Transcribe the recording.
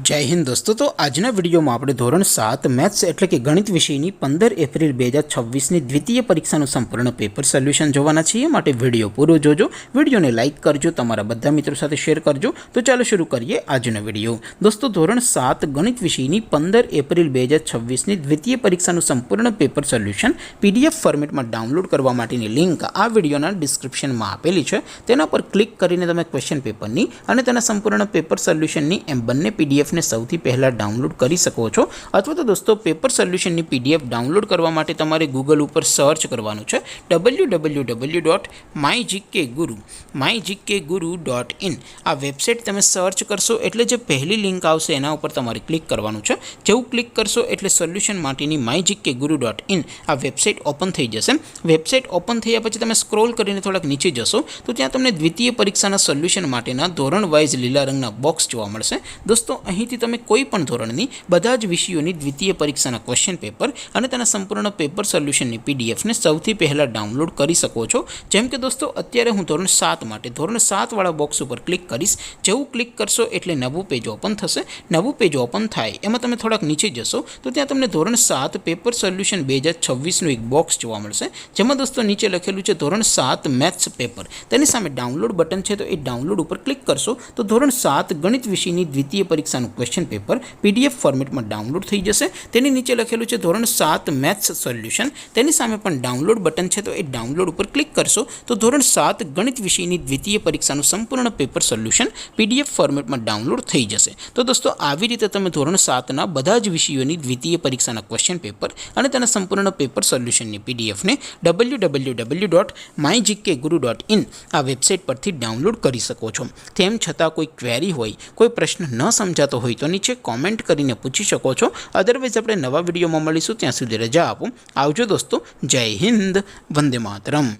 जय हिंद दोस्तों। तो आजना वीडियो में આપણે ધોરણ 7 મેથ્સ એટલે કે ગણિત વિષયની 15 એપ્રિલ 2026 ની દ્વિતીય પરીક્ષાનું સંપૂર્ણ પેપર સોલ્યુશન જોવાના છીએ। માટે વિડિયો પૂરો જોજો, વિડિયોને લાઈક કરજો, તમારા બધા મિત્રો સાથે શેર કરજો। તો ચાલો શરૂ કરીએ આજનો વિડિયો। દોસ્તો ધોરણ 7 ગણિત વિષયની 15 એપ્રિલ 2026 ની દ્વિતીય પરીક્ષાનું સંપૂર્ણ પેપર સોલ્યુશન PDF ફોર્મેટમાં ડાઉનલોડ કરવા માટેની લિંક આ વિડિયોના ડિસ્ક્રિપ્શનમાં આપેલી છે। તેના પર ક્લિક કરીને તમે ક્વેશ્ચન પેપરની અને તેના સંપૂર્ણ પેપર સોલ્યુશનની એમ બંને PDF ने સૌથી પહેલા ડાઉનલોડ કરી શકો છો। અથવા તો દોસ્તો પેપર સોલ્યુશનની PDF ડાઉનલોડ કરવા માટે તમારે ગૂગલ ઉપર સર્ચ કરવાનું છે www.mygkguru.in। આ વેબસાઇટ તમે સર્ચ કરશો એટલે જે પહેલી લિંક આવશે એના ઉપર તમારે ક્લિક કરવાનું છે। જેવું ક્લિક કરશો એટલે સોલ્યુશન માટેની mygkguru.in આ વેબસાઇટ ઓપન થઈ જશે। વેબસાઇટ ઓપન થયા પછી તમે સ્ક્રોલ કરીને થોડાક નીચે જશો તો ત્યાં તમને દ્વિતીય પરીક્ષાના સોલ્યુશન માટેના ધોરણ વાઇઝ લીલા રંગના બોક્સ જોવા મળશે। દોસ્તો અહીંથી તમે કોઈ પણ ધોરણની બધા જ વિષયોની દ્વિતીય પરીક્ષાના ક્વેશ્ચન પેપર અને તેના સંપૂર્ણ પેપર સોલ્યુશનની PDF ને સૌથી પહેલા ડાઉનલોડ કરી શકો છો। જેમ કે દોસ્તો અત્યારે હું ધોરણ 7 માટે ધોરણ 7 વાળા બોક્સ ઉપર ક્લિક કરીશ। જેવું ક્લિક કરશો એટલે નવું પેજ ઓપન થશે। નવું પેજ ઓપન થાય એમાં તમે થોડાક નીચે જશો તો ત્યાં તમને ધોરણ 7 પેપર સોલ્યુશન 2026 નું એક બોક્સ જોવા મળશે। જેમાં દોસ્તો નીચે લખેલું છે ધોરણ 7 મેથ્સ પેપર। તેની સામે ડાઉનલોડ બટન છે તો એ ડાઉનલોડ ઉપર ક્લિક કરશો તો ધોરણ 7 ગણિત વિષયની દ્વિતીય પરીક્ષાનું ક્વેશ્ચન પેપર PDF ફોર્મેટમાં ડાઉનલોડ થઈ જશે। તેની નીચે લખેલું છે ધોરણ 7 મેથ્સ સોલ્યુશન। તેની સામે પણ ડાઉનલોડ બટન છે તો એ ડાઉનલોડ ઉપર ક્લિક કરશો તો ધોરણ 7 ગણિત વિષયની દ્વિતીય પરીક્ષાનું સંપૂર્ણ પેપર સોલ્યુશન PDF ફોર્મેટમાં ડાઉનલોડ થઈ જશે। તો દોસ્તો આવી રીતે તમે ધોરણ 7 ના બધા જ વિષયોની દ્વિતીય પરીક્ષાના ક્વેશ્ચન પેપર અને તેના સંપૂર્ણ પેપર સોલ્યુશનની PDF ને www.mygkguru.in આ વેબસાઇટ પરથી ડાઉનલોડ કરી શકો છો। તેમ છતાં કોઈ ક્વેરી હોય, કોઈ પ્રશ્ન ન સમજાતો હોય તો નીચે કોમેન્ટ કરીને પૂછી શકો છો। અદરવાઇઝ આપણે નવા વિડીયોમાં મળીશું, ત્યાં સુધી રજા આપો। આવજો દોસ્તો, જય હિન્દ, વંદે માતરમ।